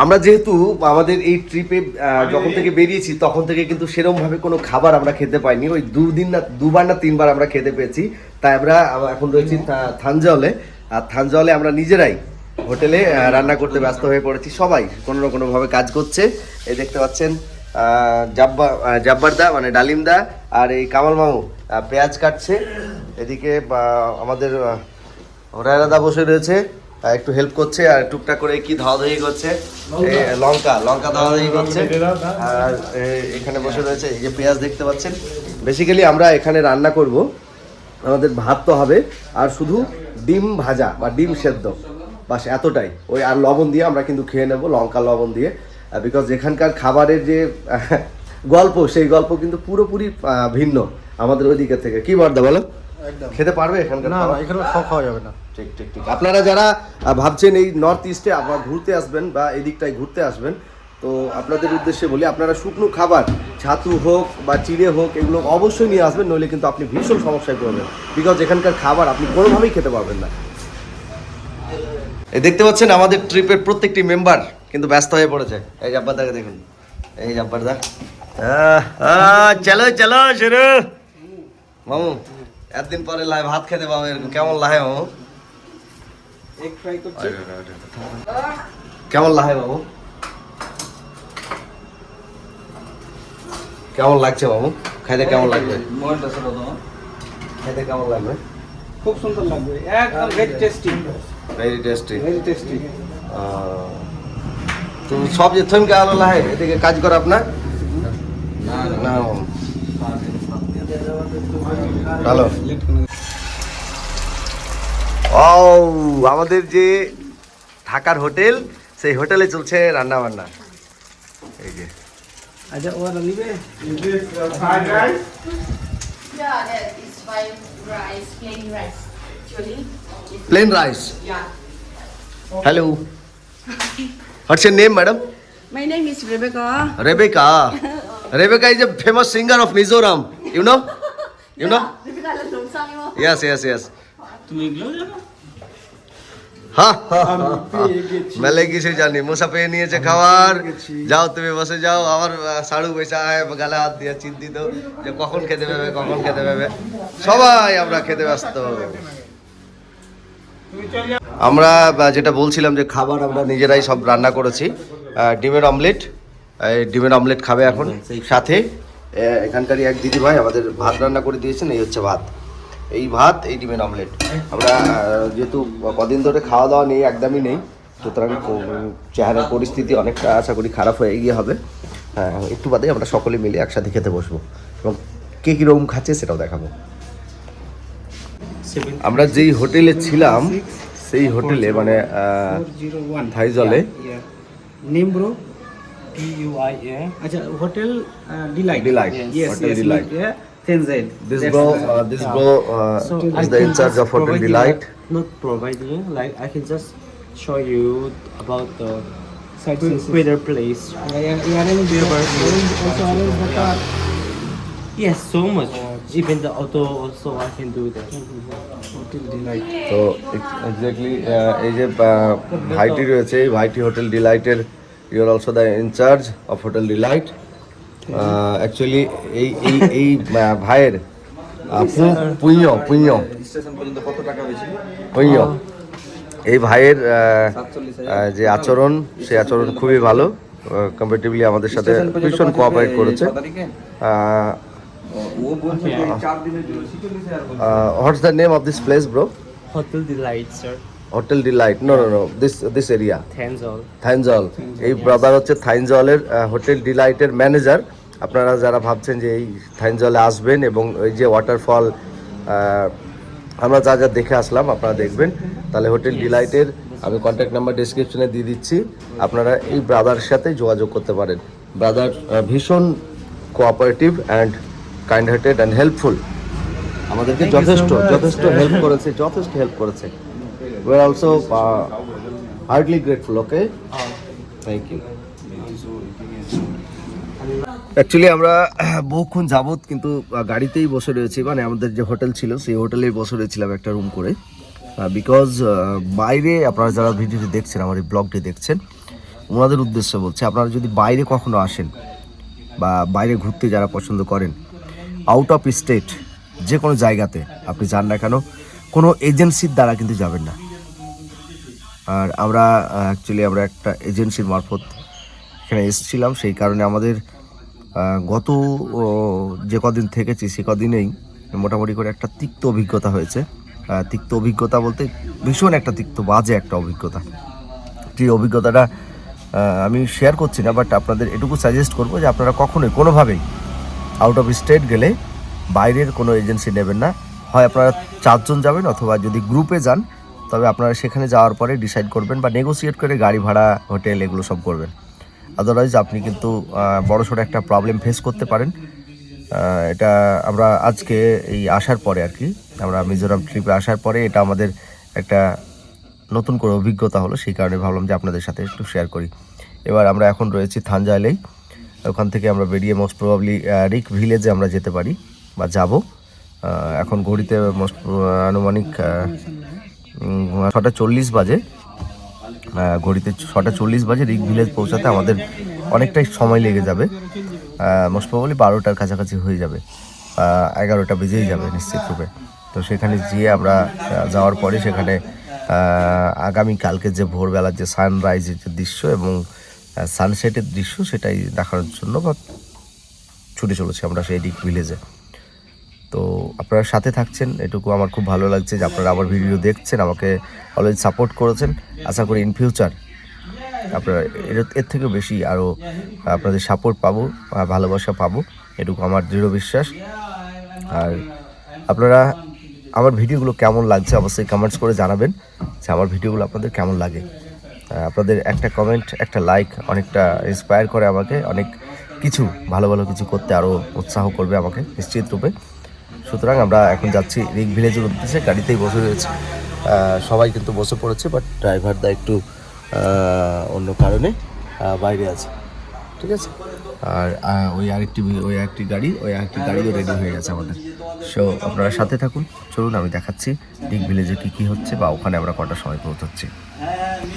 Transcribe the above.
আমরা যেহেতু আমাদের এই ট্রিপে যখন থেকে বেরিয়েছি তখন থেকে কিন্তু সেরকমভাবে কোনো খাবার আমরা খেতে পাইনি, ওই দুবার না তিনবার আমরা খেতে পেয়েছি। তাই আমরা এখন রয়েছি থানজাওলে, আর থানজাওলে আমরা নিজেরাই হোটেলে রান্না করতে ব্যস্ত হয়ে পড়েছি। সবাই কোনো না কোনোভাবে কাজ করছে। এই দেখতে পাচ্ছেন জাব্বারদা মানে ডালিমদা আর এই কামাল মামু পেঁয়াজ কাটছে। এদিকে আমাদের রায়রাদা বসে রয়েছে, একটু হেল্প করছে, আর টুকটাক করে কি ধোয়াধুয়ি করছে, লঙ্কা ধোয়াধুয়ি করছে। আর এখানে বসে রয়েছে এই যে পেঁয়াজ দেখতে পাচ্ছেন। বেসিক্যালি আমরা এখানে রান্না করব, আমাদের ভাত তো হবে আর শুধু ডিম ভাজা বা ডিম সেদ্ধ, বাস এতটাই। ওই আর লবণ দিয়ে আমরা কিন্তু খেয়ে নেব, লঙ্কা লবণ দিয়ে, বিকজ এখানকার খাবারের যে গল্প সেই গল্প কিন্তু পুরোপুরি ভিন্ন আমাদের ওই দিকের থেকে। কি বর্দা বলো, খেতে পারবে এখানকার? না, এখানে খাওয়া যাবে না। ঠিক ঠিক ঠিক। আপনারা যারা ভাবছেন এই নর্থ ইস্টে আপনারা ঘুরতে আসবেন বা এই দিকটায় ঘুরতে আসবেন, তো আপনাদের উদ্দেশ্যে বলি, আপনারা শুকনো খাবার ছাতু হোক বা চিড়ে হোক এগুলো অবশ্যই নিয়ে আসবেন, নইলে কিন্তু আপনি ভীষণ সমস্যায় পড়বেন, বিকজ এখানকার খাবার আপনি কোনোভাবেই খেতে পারবেন না। এই দেখতে পাচ্ছেন আমাদের ট্রিপের প্রত্যেকটি মেম্বার কিন্তু ব্যস্ত হয়ে পড়েছে। এই জাব্বারদাকে দেখুন, এই জাব্বারদা, চলো চলো শুরু। মামু একদিন পরে লাইভ ভাত খেতে পাবো, এরকম কেমন লাগে মামু? কেমন লাগে বাবু, কেমন লাগছে বাবু? খাইতে কেমন লাগবে? খাইতে কেমন লাগবে? খুব সুন্দর লাগবে, একদম very tasty. Very tasty, very tasty. তো সব যে থমকে আলো লাগে এদিকে কাজ করে আপনার না ভালো। ও আমাদের যে ঢাকার হোটেল, সেই হোটেলে চলছে রান্না বান্না। এই যে আচ্ছা, ওরা নিবে fried rice? Yeah, that is fried rice, plain rice. Actually, plain rice. yeah. Hello, what's your name madam? My name is Rebecca. Rebecca. Rebecca is a famous singer of Mizoram. You know? You know? Rebecca là đúng sao không? Yes, yes, yes. তুমি এগুলো জানো? হা মেলে কিছু জানি, মশা পেয়ে নিয়েছে খাবার। যাও তুমি বসে যাও, আমার সাড়ু বৈশা গালে হাত দিয়ে চিন্তিত যে কখন খেতে পাবে, কখন খেতে পাবে। সবাই আমরা খেতে ব্যস্ত। আমরা যেটা বলছিলাম যে খাবার আমরা নিজেরাই সব রান্না করেছি। ডিমের অমলেট, ডিমের অমলেট খাবে এখন। সাথে এখানকারই এক দিদিভাই আমাদের ভাত রান্না করে দিয়েছেন। এই হচ্ছে ভাত, এই ভাত, এই ডিমের অমলেট। আমরা যেহেতু কদিন ধরে খাওয়া দাওয়া নেই, একদমই নেই, সুতরাং চেহারার পরিস্থিতি অনেকটা আশা করি খারাপ হয়ে গিয়ে হবে। হ্যাঁ, একটু বাদে আমরা সকলে মিলে একসাথে খেতে বসবো এবং কে কীরকম খাচ্ছে সেটাও দেখাবো। আমরা যেই হোটেলে ছিলাম সেই হোটেলে মানে থাইজলে নেম ব্রো PUIA। আচ্ছা, hotel Delight. Delight, Yes, hotel yes, Delight. Tenzed. This bro is the in charge of Hotel Delight. Not providing, like I can just show you about the Sightseeing. weather place. Also arrange the car. Yes, so much. Even the auto also I can do that. Hotel Delight. তো exactly এই যে ভাইটি রয়েছে, এই ভাইটি Hotel ডিলাইটের, you are also the in charge of Hotel Delight. Actually এই এই এই ভাইয়ের পুঁইয় এই ভাইয়ের যে আচরণ, সেই আচরণ খুবই ভালো। কম্পারেটিভলি আমাদের সাথে ভীষণ কোঅপারেট করেছে। What's the name of this place, bro? Hotel Delight, sir. Hotel Delight. No. This area. Tenzol. থাইনজল। এই ব্রাদার হচ্ছে থাইনজলের হোটেল ডিলাইটের ম্যানেজার। আপনারা যারা ভাবছেন যে এই থাইনজলে আসবেন এবং এই যে ওয়াটারফল আমরা যা যা দেখে আসলাম আপনারা দেখবেন, তাহলে হোটেল ডিলাইটের আমি কন্ট্যাক্ট নাম্বার ডেসক্রিপশনে দিয়ে দিচ্ছি, আপনারা এই ব্রাদারের সাথে যোগাযোগ করতে পারেন। ব্রাদার ভীষণ cooperative and kind hearted and helpful. আমাদেরকে যথেষ্ট হেল্প করেছে। We are also heartily grateful. Okay, thank you. Actually আমরা বহুক্ষণ যাবত কিন্তু গাড়িতেই বসে রয়েছি, মানে আমাদের যে হোটেল ছিল সেই হোটেলেই বসে রয়েছিলাম একটা রুম করে, বিকজ বাইরে আপনারা যারা ভিডিওটি দেখছেন, আমার এই ব্লগটি দেখছেন, ওনাদের উদ্দেশ্যে বলছি, আপনারা যদি বাইরে কখনো আসেন বা বাইরে ঘুরতে যারা পছন্দ করেন, আউট অফ স্টেট যে কোনো জায়গাতে আপনি যান না কেন, কোনো এজেন্সির দ্বারা কিন্তু যাবেন না। আর আমরা অ্যাকচুয়ালি আমরা একটা এজেন্সির মারফত এখানে এসেছিলাম, সেই কারণে আমাদের গত যে কদিন থেকেছি সে কদিনেই মোটামুটি করে একটা তিক্ত অভিজ্ঞতা হয়েছে। তিক্ত অভিজ্ঞতা বলতে ভীষণ একটা তিক্ত বাজে একটা অভিজ্ঞতা। যে অভিজ্ঞতাটা আমি শেয়ার করছি না, বাট আপনাদের এটুকু সাজেস্ট করবো যে আপনারা কখনোই কোনোভাবেই আউট অফ স্টেট গেলে বাইরের কোনো এজেন্সি নেবেন না। হয় আপনারা 4 জন যাবেন, অথবা যদি গ্রুপে যান তবে আপনারা সেখানে যাওয়ার পরে ডিসাইড করবেন বা নেগোসিয়েট করে গাড়ি ভাড়া, হোটেল এগুলো সব করবেন। আদারওয়াইজ আপনি কিন্তু বড়সড় একটা প্রবলেম ফেস করতে পারেন। এটা আমরা আজকে এই আসার পরে আর কি, আমরা মিজোরাম ট্রিপে আসার পরে এটা আমাদের একটা নতুন করে অভিজ্ঞতা হলো, সেই কারণে ভাবলাম যে আপনাদের সাথে একটু শেয়ার করি। এবার আমরা এখন রয়েছি থানজাইলেই, ওখান থেকে আমরা বেরিয়ে মোস্ট প্রবাবলি রিক ভিলেজে আমরা যেতে পারি বা যাব। এখন ঘড়িতে আনুমানিক 6:40 বাজে, ঘড়িতে 6:40 বাজে। রিক ভিলেজ পৌঁছাতে আমাদের অনেকটাই সময় লেগে যাবে, মোস্ট প্রবাবলি 12টার কাছাকাছি হয়ে যাবে, 11টা বেজেই যাবে নিশ্চিত রূপে। তো সেখানে গিয়ে আমরা যাওয়ার পরে সেখানে আগামীকালকে যে ভোরবেলার যে সানরাইজের যে দৃশ্য এবং সানসেটের দৃশ্য সেটাই দেখানোর জন্য বা ছুটে চলেছি আমরা সেই রিক ভিলেজে। তো আপনারা সাথে থাকছেন, এটুকু আমার খুব ভালো লাগছে যে আপনারা আমার ভিডিও দেখছেন, আমাকে অলওয়েজ সাপোর্ট করেছেন। আশা করি ইন ফিউচার আপনারা এর থেকেও বেশি আরও আপনাদের সাপোর্ট পাবো, ভালোবাসা পাবো, এটুকু আমার দৃঢ় বিশ্বাস। আর আপনারা আমার ভিডিওগুলো কেমন লাগছে অবশ্যই কমেন্টস করে জানাবেন যে আমার ভিডিওগুলো আপনাদের কেমন লাগে। আপনাদের একটা কমেন্ট, একটা লাইক অনেকটা ইন্সপায়ার করে আমাকে, অনেক কিছু ভালো ভালো কিছু করতে আরও উৎসাহ করবে আমাকে নিশ্চিত রূপে। সুতরাং আমরা এখন যাচ্ছি রিক ভিলেজের উদ্দেশ্যে, গাড়িতেই বসে রয়েছে, সবাই কিন্তু বসে পড়েছে, বাট ড্রাইভারদা একটু অন্য কারণে বাইরে আছে, ঠিক আছে। আর ওই আরেকটি গাড়িও রেডি হয়ে গেছে আমাদের। সো আপনারা সাথে থাকুন, চলুন আমি দেখাচ্ছি রিক ভিলেজে কী কী হচ্ছে বা ওখানে আমরা কটার সময় পৌঁছাচ্ছি।